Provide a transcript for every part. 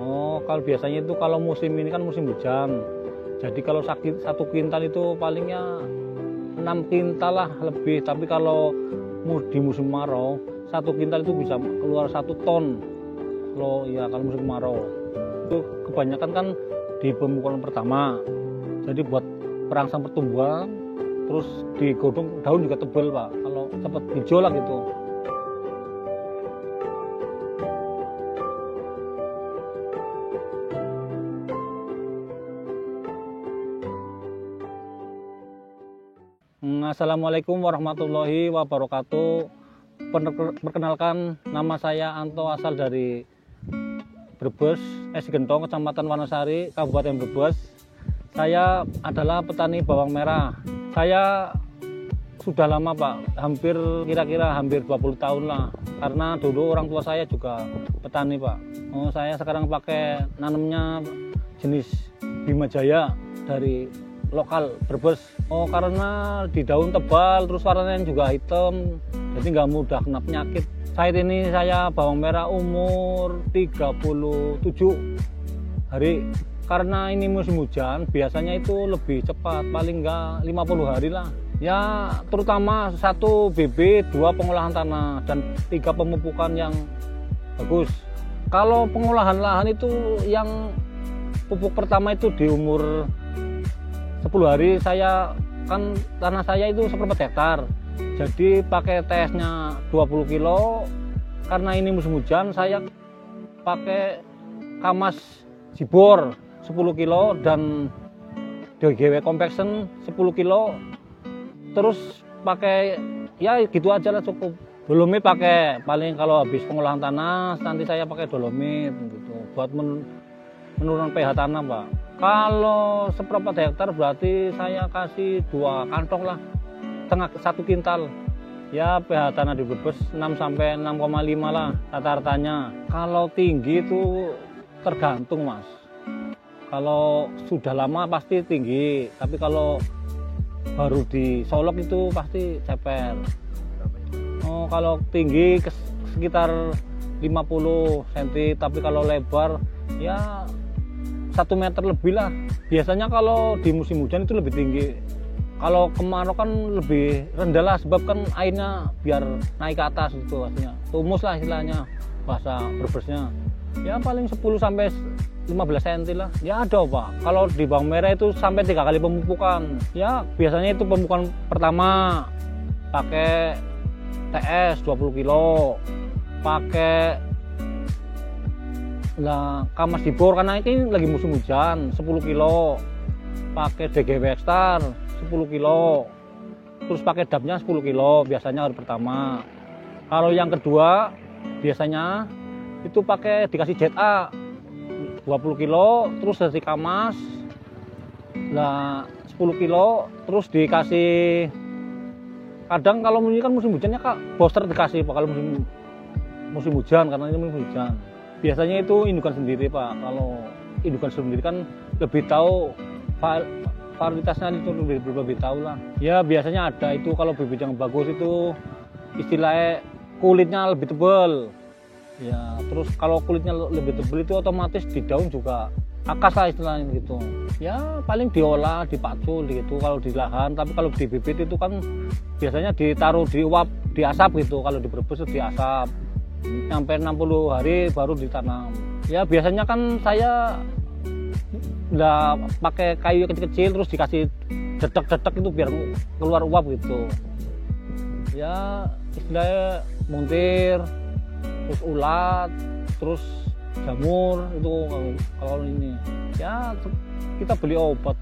Oh, kalau biasanya itu kalau musim ini kan musim hujan. Jadi kalau sakit 1 kintal itu palingnya 6 kintal lah lebih. Tapi kalau di musim kemarau 1 kintal itu bisa keluar 1 ton. Kalau musim kemarau itu kebanyakan kan di pemukulan pertama. Jadi buat perangsang pertumbuhan, terus digodong daun juga tebal Pak. Kalau cepat hijau lah gitu. Assalamualaikum warahmatullahi wabarakatuh. Perkenalkan, nama saya Anto, asal dari Brebes, Gentong, Kecamatan Wanasari, Kabupaten Brebes. Saya adalah petani bawang merah. Saya sudah lama Pak, kira-kira hampir 20 tahun lah. Karena dulu orang tua saya juga petani Pak. Saya sekarang pakai nanamnya jenis Bima Jaya dari lokal Brebes. Karena di daun tebal, terus warnanya juga hitam, jadi nggak mudah kena penyakit. Saat ini saya bawang merah umur 37 hari. Karena ini musim hujan, biasanya itu lebih cepat, paling nggak 50 hari lah. Ya, terutama 1 BB, 2 pengolahan tanah, dan 3 pemupukan yang bagus. Kalau pengolahan lahan itu yang pupuk pertama itu di umur 10 hari, tanah saya itu 1/4 hektar. Jadi pakai TS-nya 20 kilo. Karena ini musim hujan, saya pakai Kamas Jibor 10 kilo dan DGW Compaction 10 kilo. Terus pakai ya gitu aja lah, cukup. Dolomit pakai, paling kalau habis pengolahan tanah nanti saya pakai dolomit gitu buat menurunkan pH tanah Pak. Kalau 1/4 hektar berarti saya kasih 2 kantong lah, setengah 1 kintal. Ya pH tanah di Brebes 6 sampai 6,5 lah rata-ratanya. Kalau tinggi itu tergantung Mas. Kalau sudah lama pasti tinggi, tapi kalau baru disolok itu pasti ceper. Kalau tinggi sekitar 50 cm, tapi kalau lebar ya 1 meter lebih lah. Biasanya kalau di musim hujan itu lebih tinggi. Kalau kemarau kan lebih rendah lah, sebab kan airnya biar naik ke atas itu artinya. Tumus lah istilahnya, bahasa Brebesnya. Ya paling 10 sampai 15 cm lah. Ya ada Pak. Kalau di bawang merah itu sampai 3 kali pemupukan. Ya biasanya itu pemupukan pertama pakai TS 20 kilo. Pakai Kamas Jibor karena ini lagi musim hujan 10 kilo. Pakai DGW Extar 10 kilo. Terus pakai DAP-nya 10 kilo biasanya hari pertama. Kalau yang kedua biasanya itu pakai dikasih ZA 20 kilo, terus dari Kamas 10 kilo, terus dikasih, kadang kalau ini kan musim hujannya Kak, booster dikasih Pak kalau musim hujan, karena ini musim hujan. Biasanya itu indukan sendiri Pak. Kalau indukan sendiri kan lebih tahu varietasnya, itu lebih tahu lah. Ya biasanya ada itu, kalau bibit yang bagus itu istilahnya kulitnya lebih tebal. Ya, terus kalau kulitnya lebih tebal itu otomatis di daun juga akas lah istilahnya gitu. Ya paling diolah, dipacul gitu kalau di lahan, tapi kalau di bibit itu kan biasanya ditaruh di uap, di asap gitu. Kalau di Brebes itu di asap. Sampai 60 hari baru ditanam. Ya biasanya kan saya pakai kayu kecil-kecil terus dikasih dedek-dedek itu biar keluar uap gitu. Ya istilahnya muntir, terus ulat, terus jamur itu kalau ini. Ya kita beli obat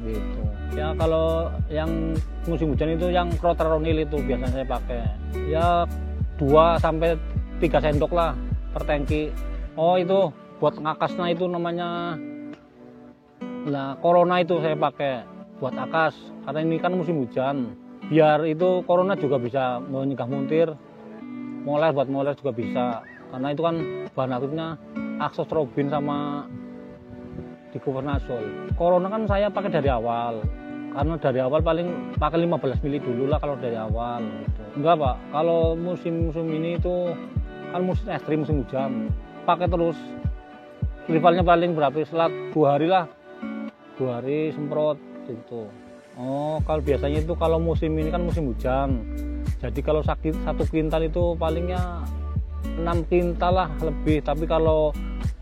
gitu. Ya kalau yang musim hujan itu yang Clotharonil itu biasanya saya pakai. Ya 2 sampai 3 sendok lah per tangki. Itu buat ngakasnya itu namanya Corona, itu saya pakai buat akas karena ini kan musim hujan. Biar itu Corona juga bisa menyegah muntir, buat moler juga bisa. Karena itu kan bahan aktifnya Azoxtrobin sama Diclofenac. Corona kan saya pakai dari awal. Karena dari awal paling pakai 15 mili dulu lah kalau dari awal gitu. Enggak Pak, kalau musim ini itu kan musim ekstrim, musim hujan, pakai terus rivalnya paling berapa selat 2 hari lah, 2 hari semprot gitu. Oh, kalau biasanya itu kalau musim ini kan musim hujan, jadi kalau sakit 1 kintal itu palingnya 6 kintal lah lebih. Tapi kalau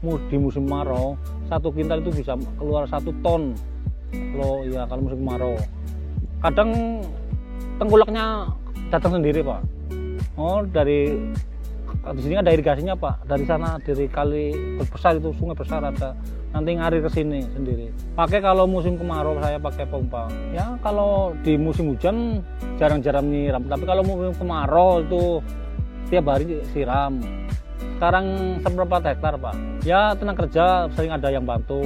di musim kemarau 1 kintal itu bisa keluar 1 ton. Kalau musim kemarau kadang tengkulaknya datang sendiri Pak. Oh, di sini ada irigasinya Pak, dari sana dari kali besar itu, sungai besar ada, nanti ngalir ke sini sendiri. Pakai kalau musim kemarau saya pakai pompa. Ya kalau di musim hujan jarang-jarang nyiram, tapi kalau musim kemarau itu tiap hari siram. Sekarang seberapa hektar Pak? Ya tenaga kerja sering ada yang bantu.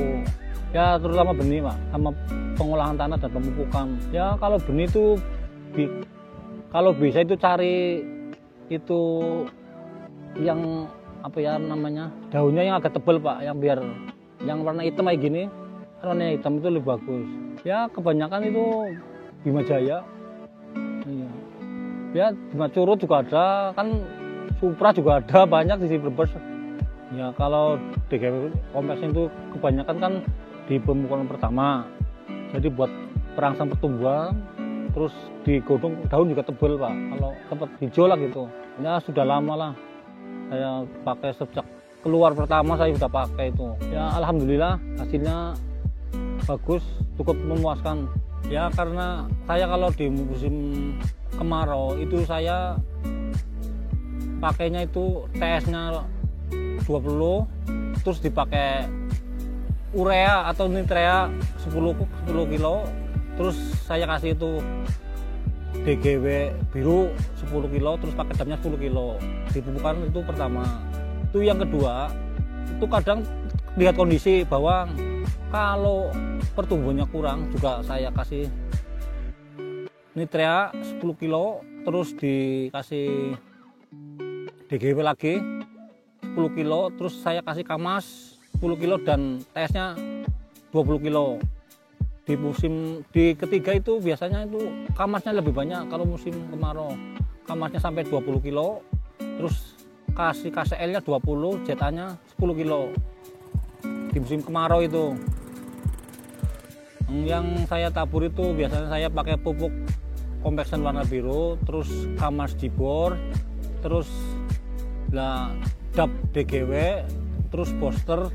Ya terutama benih Pak, sama pengolahan tanah dan pemupukan. Ya kalau benih itu kalau bisa itu cari itu yang apa ya namanya, daunnya yang agak tebal Pak, yang biar yang warna hitam kayak gini, warna hitam itu lebih bagus. Ya kebanyakan itu Bima Jaya. Iya. Ya Bima Curut juga ada, kan Supra juga ada, banyak di sini Brebes. Ya kalau DGW kompleks itu kebanyakan kan di pemupukan pertama, jadi buat perangsang pertumbuhan, terus digodong daun juga tebal Pak, kalau tempat hijau lah gitu. Ya sudah lama lah saya pakai, sejak keluar pertama saya sudah pakai itu. Ya alhamdulillah hasilnya bagus, cukup memuaskan. Ya karena saya kalau di musim kemarau itu saya pakainya itu TS-nya 20, terus dipakai urea atau nitrea 10 kilo, terus saya kasih itu DGW biru 10 kilo, terus pakai damnya 10 kilo. Dipupukkan itu pertama. Itu yang kedua, itu kadang lihat kondisi bawang. Kalau pertumbuhannya kurang juga saya kasih nitrea 10 kilo, terus dikasih DGW lagi 10 kilo, terus saya kasih Kamas 10 kilo dan TS-nya 20 kilo. Di ketiga itu biasanya itu Kamasnya lebih banyak. Kalau musim kemarau Kamasnya sampai 20 kilo, terus kasih KCL-nya 20, JTA-nya 10 kilo di musim kemarau itu. Yang saya tabur itu biasanya saya pakai pupuk kompleksan warna biru, terus Kamas Dibor, terus DAP DGW, terus Booster,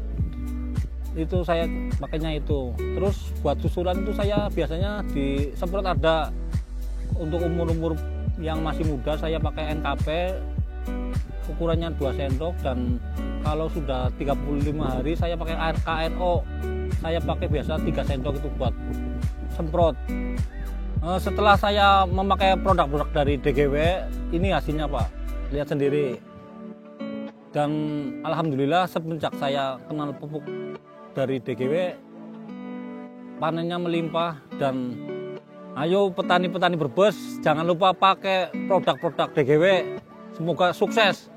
itu saya pakainya itu. Terus buat susulan itu saya biasanya disemprot ada. Untuk umur-umur yang masih muda saya pakai NKP ukurannya 2 sendok, dan kalau sudah 35 hari saya pakai air KNO, saya pakai biasa 3 sendok itu buat semprot. Setelah saya memakai produk-produk dari DGW, ini hasilnya Pak, lihat sendiri. Dan alhamdulillah semenjak saya kenal pupuk dari DGW, panennya melimpah. Dan ayo petani-petani Brebes, jangan lupa pakai produk-produk DGW. Semoga sukses.